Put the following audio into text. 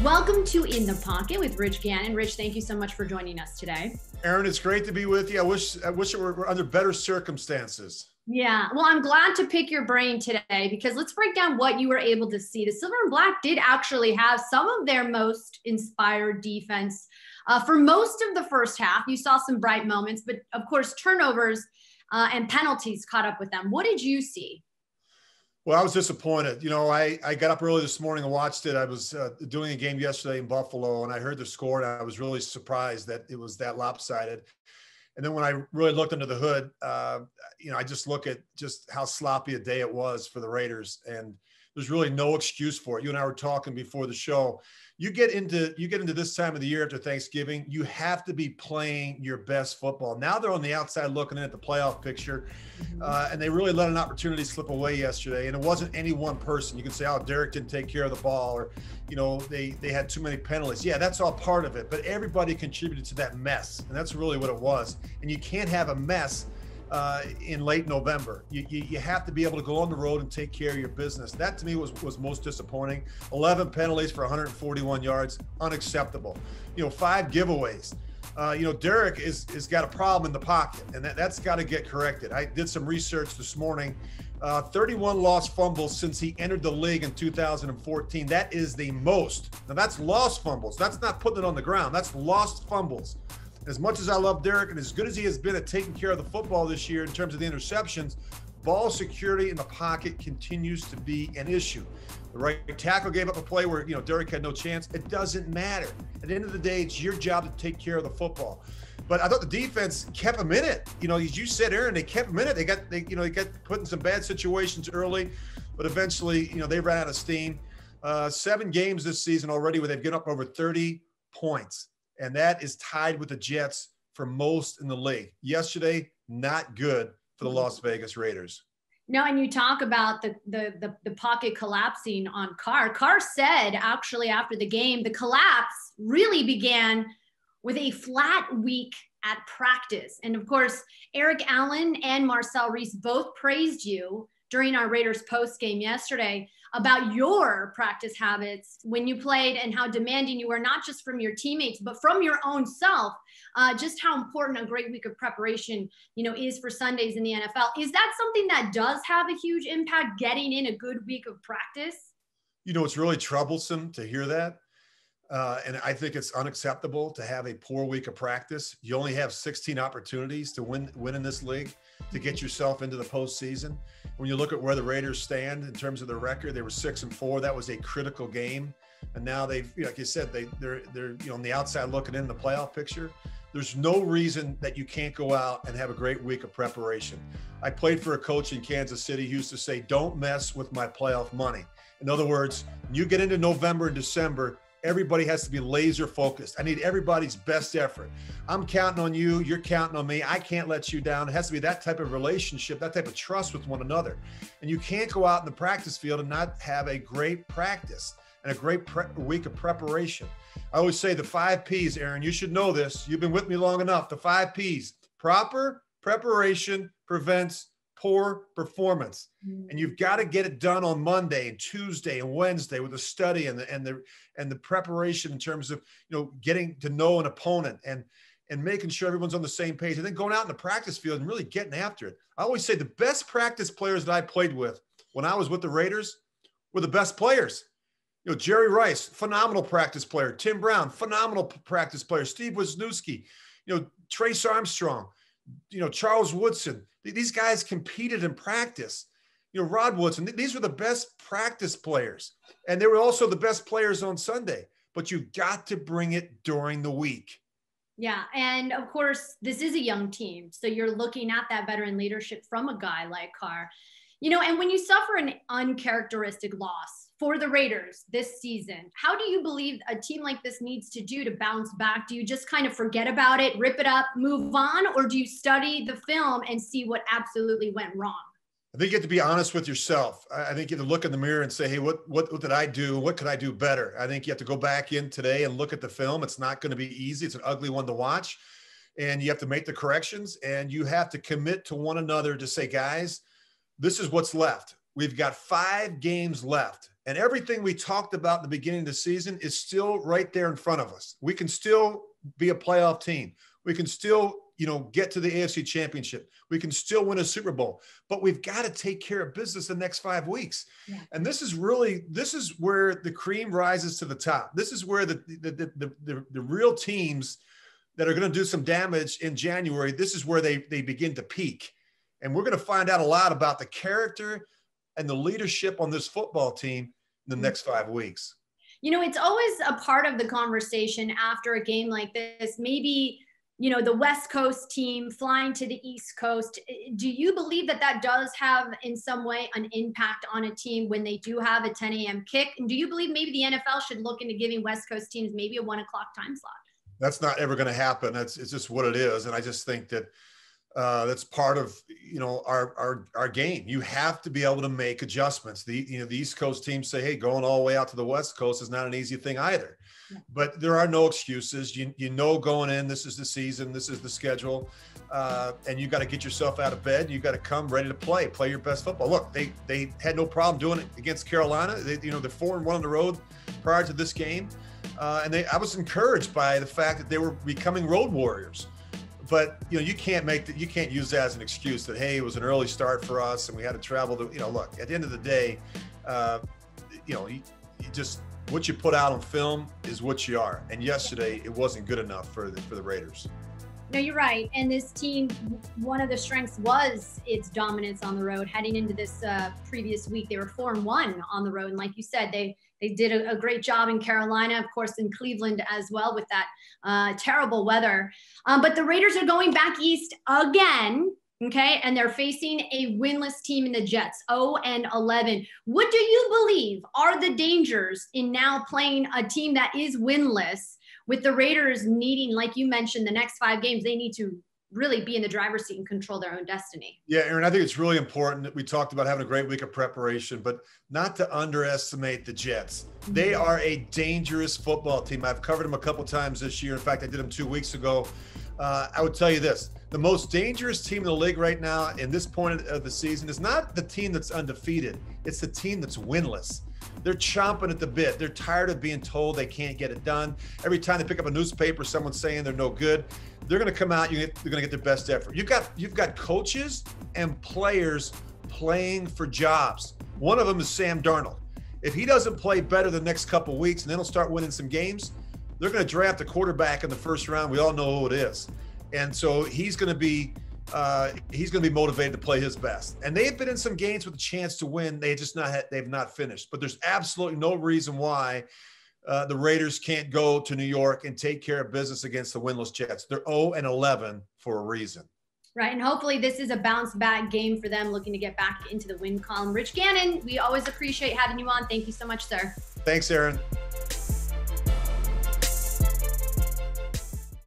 Welcome to In the Pocket with Rich Gannon. Rich, thank you so much for joining us today. Erin, it's great to be with you. I wish it were under better circumstances. Yeah, well, I'm glad to pick your brain today because let's break down what you were able to see. The Silver and Black did actually have some of their most inspired defense for most of the first half. You saw some bright moments, but of course, turnovers and penalties caught up with them. What did you see? Well, I was disappointed. You know, I got up early this morning and watched it. I was doing a game yesterday in Buffalo, and I heard the score, and I was really surprised that it was that lopsided. And then when I really looked under the hood, you know, I just look at just how sloppy a day it was for the Raiders, and there's really no excuse for it. You and I were talking before the show. You get into this time of the year after Thanksgiving, you have to be playing your best football. Now they're on the outside looking in at the playoff picture, and they really let an opportunity slip away yesterday. And it wasn't any one person. You can say, oh, Derek didn't take care of the ball, or, you know, they had too many penalties. Yeah, that's all part of it. But everybody contributed to that mess, and that's really what it was. And you can't have a mess in late November. You have to be able to go on the road and take care of your business. That to me was most disappointing. 11 penalties for 141 yards, unacceptable. You know, 5 giveaways. You know, Derek is got a problem in the pocket, and that's got to get corrected. I did some research this morning. 31 lost fumbles since he entered the league in 2014. That is the most. Now that's lost fumbles. That's not putting it on the ground. That's lost fumbles. As much as I love Derek and as good as he has been at taking care of the football this year in terms of the interceptions, ball security in the pocket continues to be an issue. The right tackle gave up a play where, you know, Derek had no chance. It doesn't matter. At the end of the day, it's your job to take care of the football. But I thought the defense kept him in it. You know, as you said, Aaron, they kept him in it. They got put in some bad situations early, but eventually, you know, they ran out of steam. 7 games this season already where they've given up over 30 points. And that is tied with the Jets for most in the league. Yesterday, not good for the Las Vegas Raiders. No, and you talk about the pocket collapsing on Carr. Carr said actually after the game, the collapse really began with a flat week at practice. And of course, Eric Allen and Marcel Reese both praised you during our Raiders post game yesterday about your practice habits when you played and how demanding you were, not just from your teammates, but from your own self, just how important a great week of preparation, you know, is for Sundays in the NFL. Is that something that does have a huge impact, getting in a good week of practice? You know, it's really troublesome to hear that. And I think it's unacceptable to have a poor week of practice. You only have 16 opportunities to win in this league to get yourself into the postseason. When you look at where the Raiders stand in terms of their record, they were 6-4. That was a critical game. And now they've, like you said, they're you know, on the outside looking in the playoff picture. There's no reason that you can't go out and have a great week of preparation. I played for a coach in Kansas City who used to say, don't mess with my playoff money. In other words, you get into November and December, everybody has to be laser focused. I need everybody's best effort. I'm counting on you. You're counting on me. I can't let you down. It has to be that type of relationship, that type of trust with one another. And you can't go out in the practice field and not have a great practice and a great week of preparation. I always say the 5 Ps, Aaron, you should know this. You've been with me long enough. The 5 Ps, proper preparation prevents poor performance. And you've got to get it done on Monday and Tuesday and Wednesday with the study and the preparation in terms of, you know, getting to know an opponent and making sure everyone's on the same page, and then going out in the practice field and really getting after it. I always say the best practice players that I played with when I was with the Raiders were the best players. You know, Jerry Rice, phenomenal practice player. Tim Brown, phenomenal practice player. Steve Wisniewski, you know, Trace Armstrong, you know, Charles Woodson. These guys competed in practice. You know, Rod Woodson, these were the best practice players. And they were also the best players on Sunday. But you've got to bring it during the week. Yeah. And of course, this is a young team. So you're looking at that veteran leadership from a guy like Carr. You know, and when you suffer an uncharacteristic loss for the Raiders this season, how do you believe a team like this needs to do to bounce back? Do you just kind of forget about it, rip it up, move on, or do you study the film and see what absolutely went wrong? I think you have to be honest with yourself. I think you have to look in the mirror and say, hey, what did I do? What could I do better? I think you have to go back in today and look at the film. It's not going to be easy. It's an ugly one to watch. And you have to make the corrections, and you have to commit to one another to say, guys, this is what's left. We've got 5 games left. And everything we talked about in the beginning of the season is still right there in front of us. We can still be a playoff team. We can still, get to the AFC Championship. We can still win a Super Bowl, but we've got to take care of business the next 5 weeks. Yeah. And this is where the cream rises to the top. This is where the real teams that are going to do some damage in January, this is where they begin to peak. And we're going to find out a lot about the character and the leadership on this football team in the next 5 weeks. It's always a part of the conversation after a game like this. Maybe, the West Coast team flying to the East Coast. Do you believe that does have in some way an impact on a team when they do have a 10 a.m. kick? And do you believe maybe the NFL should look into giving West Coast teams maybe a 1 o'clock time slot? That's not ever going to happen. It's just what it is. And I just think that that's part of, our game. You have to be able to make adjustments. The East Coast teams say, hey, going all the way out to the West Coast is not an easy thing either. Yeah. But there are no excuses. Going in, this is the season, this is the schedule, and you got to get yourself out of bed. You got to come ready to play your best football. Look, they had no problem doing it against Carolina. They're 4-1 on the road prior to this game, and I was encouraged by the fact that they were becoming road warriors. But you can't use that as an excuse that, hey, it was an early start for us and we had to travel to, look, at the end of the day, you just, what you put out on film is what you are. And yesterday it wasn't good enough for the Raiders. No, you're right. And this team, one of the strengths was its dominance on the road. Heading into this previous week, they were 4-1 on the road. And like you said, they did a great job in Carolina, of course, in Cleveland as well with that terrible weather. But the Raiders are going back east again, okay? And they're facing a winless team in the Jets, 0-11. What do you believe are the dangers in now playing a team that is winless, with the Raiders needing, like you mentioned, the next 5 games, they need to really be in the driver's seat and control their own destiny? Yeah, Erin, I think it's really important that we talked about having a great week of preparation, but not to underestimate the Jets. They are a dangerous football team. I've covered them a couple times this year. In fact, I did them 2 weeks ago. I would tell you this, the most dangerous team in the league right now in this point of the season is not the team that's undefeated. It's the team that's winless. They're chomping at the bit. They're tired of being told they can't get it done. Every time they pick up a newspaper, someone's saying they're no good. They're going to come out. They're going to get their best effort. You've got coaches and players playing for jobs. One of them is Sam Darnold. If he doesn't play better the next couple of weeks and then he'll start winning some games, they're going to draft a quarterback in the first round. We all know who it is. And so he's going to be motivated to play his best. And they've been in some games with a chance to win. They've not finished. But there's absolutely no reason why the Raiders can't go to New York and take care of business against the winless Jets. They're 0-11 for a reason. Right, and hopefully this is a bounce-back game for them, looking to get back into the win column. Rich Gannon, we always appreciate having you on. Thank you so much, sir. Thanks, Erin.